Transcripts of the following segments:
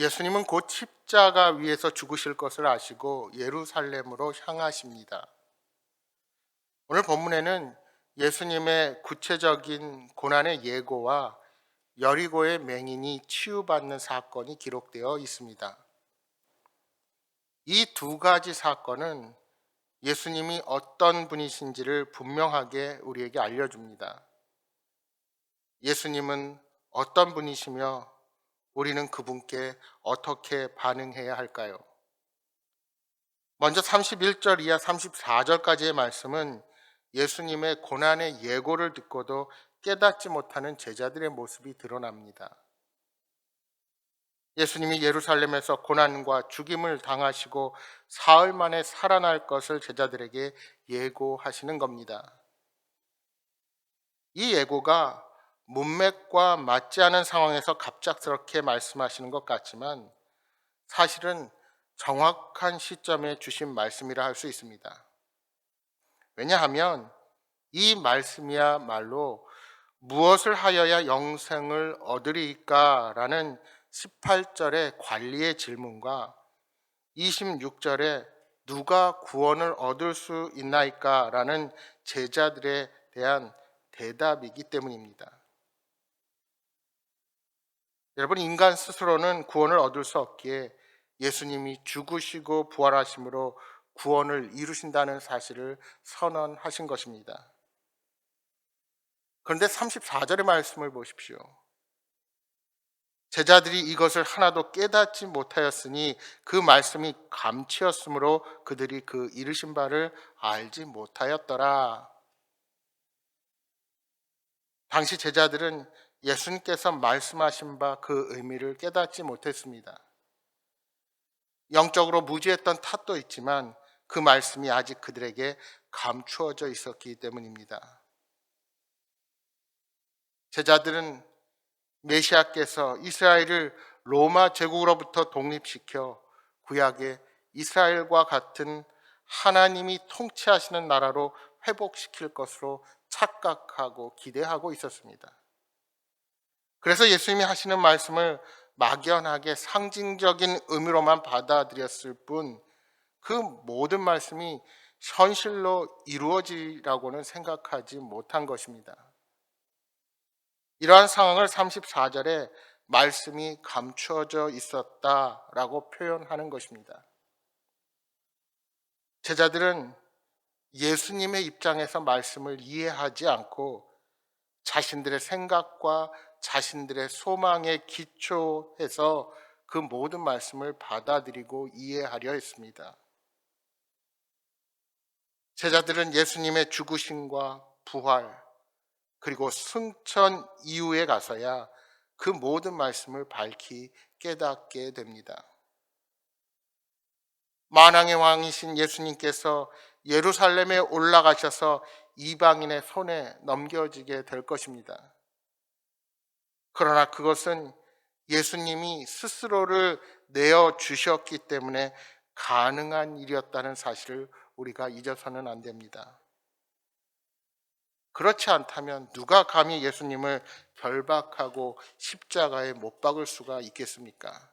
예수님은 곧 십자가 위에서 죽으실 것을 아시고 예루살렘으로 향하십니다. 오늘 본문에는 예수님의 구체적인 고난의 예고와 여리고의 맹인이 치유받는 사건이 기록되어 있습니다. 이 두 가지 사건은 예수님이 어떤 분이신지를 분명하게 우리에게 알려줍니다. 예수님은 어떤 분이시며 우리는 그분께 어떻게 반응해야 할까요? 먼저 31절 이하 34절까지의 말씀은 예수님의 고난의 예고를 듣고도 깨닫지 못하는 제자들의 모습이 드러납니다. 예수님이 예루살렘에서 고난과 죽임을 당하시고 사흘 만에 살아날 것을 제자들에게 예고하시는 겁니다. 이 예고가 문맥과 맞지 않은 상황에서 갑작스럽게 말씀하시는 것 같지만 사실은 정확한 시점에 주신 말씀이라 할 수 있습니다. 왜냐하면 이 말씀이야말로 무엇을 하여야 영생을 얻으리까라는 18절의 관리의 질문과 26절에 누가 구원을 얻을 수 있나이까라는 제자들에 대한 대답이기 때문입니다. 여러분, 인간 스스로는 구원을 얻을 수 없기에 예수님이 죽으시고 부활하심으로 구원을 이루신다는 사실을 선언하신 것입니다. 그런데 34절의 말씀을 보십시오. 제자들이 이것을 하나도 깨닫지 못하였으니 그 말씀이 감치였으므로 그들이 그 이르신 바를 알지 못하였더라. 당시 제자들은 예수님께서 말씀하신 바 그 의미를 깨닫지 못했습니다. 영적으로 무지했던 탓도 있지만 그 말씀이 아직 그들에게 감추어져 있었기 때문입니다. 제자들은 메시아께서 이스라엘을 로마 제국으로부터 독립시켜 구약의 이스라엘과 같은 하나님이 통치하시는 나라로 회복시킬 것으로 착각하고 기대하고 있었습니다. 그래서 예수님이 하시는 말씀을 막연하게 상징적인 의미로만 받아들였을 뿐 그 모든 말씀이 현실로 이루어지라고는 생각하지 못한 것입니다. 이러한 상황을 34절에 말씀이 감추어져 있었다라고 표현하는 것입니다. 제자들은 예수님의 입장에서 말씀을 이해하지 않고 자신들의 생각과 자신들의 소망에 기초해서 그 모든 말씀을 받아들이고 이해하려 했습니다. 제자들은 예수님의 죽으심과 부활 그리고 승천 이후에 가서야 그 모든 말씀을 밝히 깨닫게 됩니다. 만왕의 왕이신 예수님께서 예루살렘에 올라가셔서 이방인의 손에 넘겨지게 될 것입니다. 그러나 그것은 예수님이 스스로를 내어주셨기 때문에 가능한 일이었다는 사실을 우리가 잊어서는 안 됩니다. 그렇지 않다면 누가 감히 예수님을 결박하고 십자가에 못 박을 수가 있겠습니까?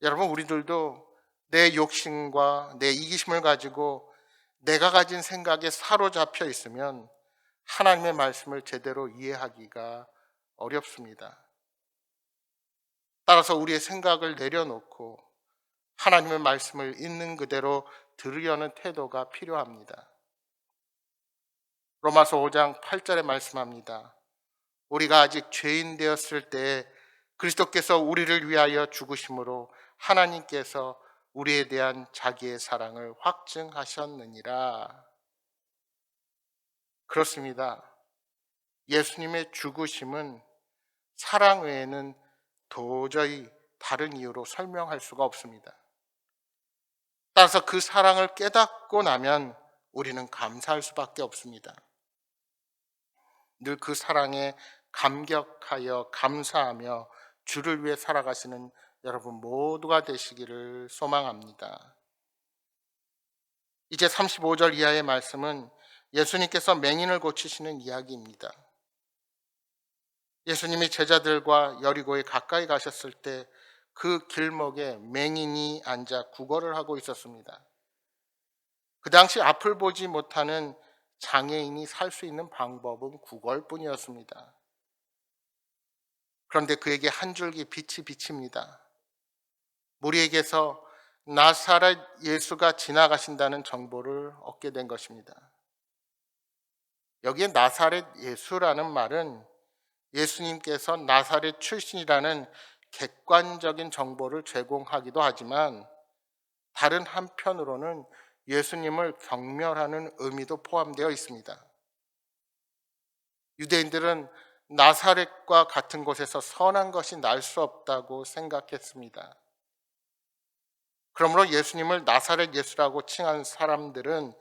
여러분, 우리들도 내 욕심과 내 이기심을 가지고 내가 가진 생각에 사로잡혀 있으면 하나님의 말씀을 제대로 이해하기가 어렵습니다. 따라서 우리의 생각을 내려놓고 하나님의 말씀을 있는 그대로 들으려는 태도가 필요합니다. 로마서 5장 8절에 말씀합니다. 우리가 아직 죄인 되었을 때에 그리스도께서 우리를 위하여 죽으심으로 하나님께서 우리에 대한 자기의 사랑을 확증하셨느니라. 그렇습니다. 예수님의 죽으심은 사랑 외에는 도저히 다른 이유로 설명할 수가 없습니다. 따라서 그 사랑을 깨닫고 나면 우리는 감사할 수밖에 없습니다. 늘 그 사랑에 감격하여 감사하며 주를 위해 살아가시는 여러분 모두가 되시기를 소망합니다. 이제 35절 이하의 말씀은 예수님께서 맹인을 고치시는 이야기입니다. 예수님이 제자들과 여리고에 가까이 가셨을 때 그 길목에 맹인이 앉아 구걸을 하고 있었습니다. 그 당시 앞을 보지 못하는 장애인이 살 수 있는 방법은 구걸뿐이었습니다. 그런데 그에게 한 줄기 빛이 비칩니다. 무리에게서 나사렛 예수가 지나가신다는 정보를 얻게 된 것입니다. 여기에 나사렛 예수라는 말은 예수님께서 나사렛 출신이라는 객관적인 정보를 제공하기도 하지만 다른 한편으로는 예수님을 경멸하는 의미도 포함되어 있습니다. 유대인들은 나사렛과 같은 곳에서 선한 것이 날 수 없다고 생각했습니다. 그러므로 예수님을 나사렛 예수라고 칭한 사람들은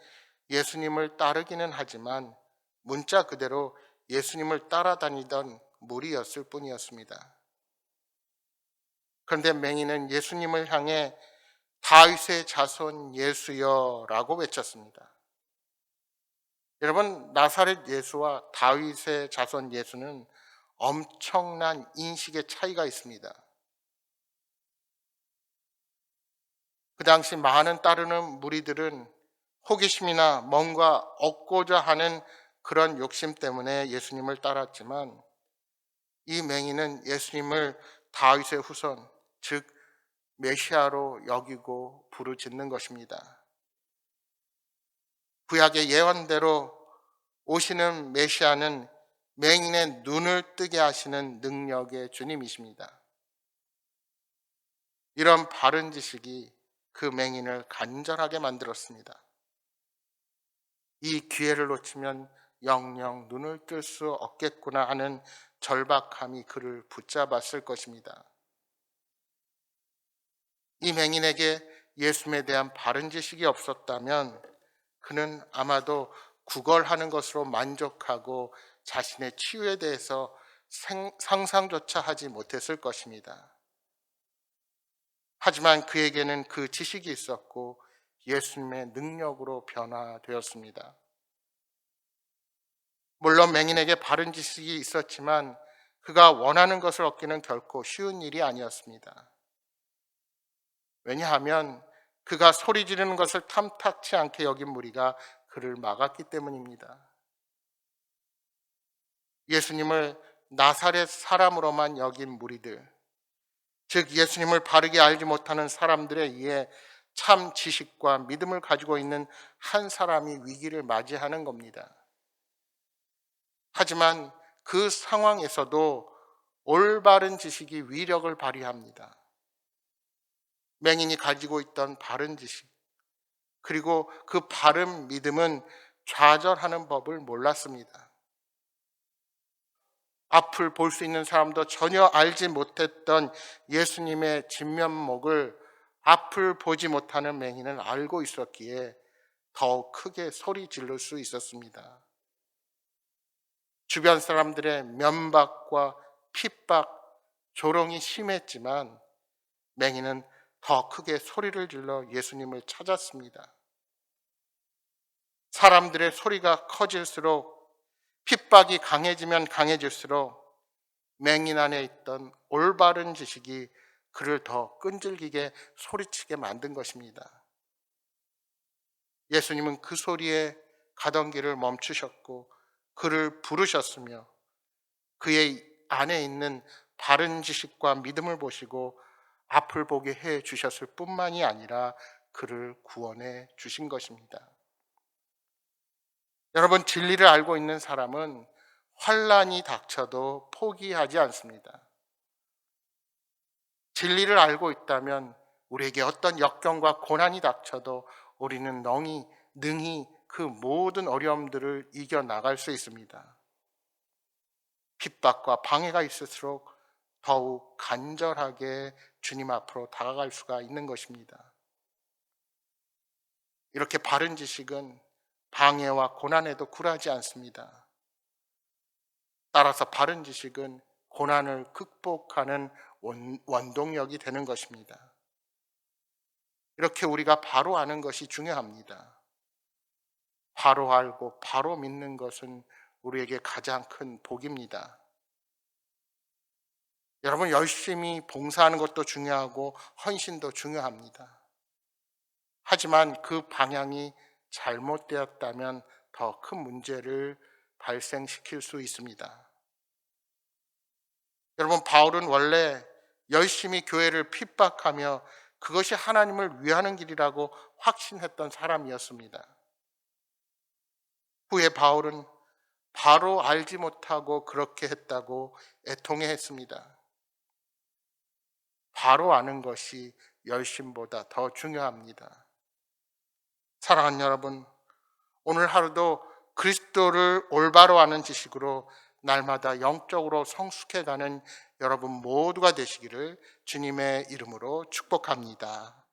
예수님을 따르기는 하지만 문자 그대로 예수님을 따라다니던 무리였을 뿐이었습니다. 그런데 맹인은 예수님을 향해 다윗의 자손 예수여라고 외쳤습니다. 여러분, 나사렛 예수와 다윗의 자손 예수는 엄청난 인식의 차이가 있습니다. 그 당시 많은 따르는 무리들은 호기심이나 뭔가 얻고자 하는 그런 욕심 때문에 예수님을 따랐지만 이 맹인은 예수님을 다윗의 후손, 즉 메시아로 여기고 부르짖는 것입니다. 구약의 예언대로 오시는 메시아는 맹인의 눈을 뜨게 하시는 능력의 주님이십니다. 이런 바른 지식이 그 맹인을 간절하게 만들었습니다. 이 기회를 놓치면 영영 눈을 뜰 수 없겠구나 하는 절박함이 그를 붙잡았을 것입니다. 이 맹인에게 예수님에 대한 바른 지식이 없었다면 그는 아마도 구걸하는 것으로 만족하고 자신의 치유에 대해서 상상조차 하지 못했을 것입니다. 하지만 그에게는 그 지식이 있었고 예수님의 능력으로 변화되었습니다. 물론 맹인에게 바른 지식이 있었지만 그가 원하는 것을 얻기는 결코 쉬운 일이 아니었습니다. 왜냐하면 그가 소리 지르는 것을 탐탁치 않게 여긴 무리가 그를 막았기 때문입니다. 예수님을 나사렛 사람으로만 여긴 무리들, 즉 예수님을 바르게 알지 못하는 사람들에 의해 참 지식과 믿음을 가지고 있는 한 사람이 위기를 맞이하는 겁니다. 하지만 그 상황에서도 올바른 지식이 위력을 발휘합니다. 맹인이 가지고 있던 바른 지식, 그리고 그 바른 믿음은 좌절하는 법을 몰랐습니다. 앞을 볼 수 있는 사람도 전혀 알지 못했던 예수님의 진면목을 앞을 보지 못하는 맹인은 알고 있었기에 더욱 크게 소리 지를 수 있었습니다. 주변 사람들의 면박과 핍박, 조롱이 심했지만 맹인은 더 크게 소리를 질러 예수님을 찾았습니다. 사람들의 소리가 커질수록, 핍박이 강해지면 강해질수록 맹인 안에 있던 올바른 지식이 그를 더 끈질기게 소리치게 만든 것입니다. 예수님은 그 소리에 가던 길을 멈추셨고 그를 부르셨으며 그의 안에 있는 바른 지식과 믿음을 보시고 앞을 보게 해 주셨을 뿐만이 아니라 그를 구원해 주신 것입니다. 여러분, 진리를 알고 있는 사람은 환난이 닥쳐도 포기하지 않습니다. 진리를 알고 있다면 우리에게 어떤 역경과 고난이 닥쳐도 우리는 능히 그 모든 어려움들을 이겨나갈 수 있습니다. 핍박과 방해가 있을수록 더욱 간절하게 주님 앞으로 다가갈 수가 있는 것입니다. 이렇게 바른 지식은 방해와 고난에도 굴하지 않습니다. 따라서 바른 지식은 고난을 극복하는 원동력이 되는 것입니다. 이렇게 우리가 바로 아는 것이 중요합니다. 바로 알고 바로 믿는 것은 우리에게 가장 큰 복입니다. 여러분, 열심히 봉사하는 것도 중요하고 헌신도 중요합니다. 하지만 그 방향이 잘못되었다면 더 큰 문제를 발생시킬 수 있습니다. 여러분, 바울은 원래 열심히 교회를 핍박하며 그것이 하나님을 위하는 길이라고 확신했던 사람이었습니다. 후에 바울은 바로 알지 못하고 그렇게 했다고 애통해했습니다. 바로 아는 것이 열심보다 더 중요합니다. 사랑하는 여러분, 오늘 하루도 그리스도를 올바로 아는 지식으로 날마다 영적으로 성숙해가는 여러분 모두가 되시기를 주님의 이름으로 축복합니다.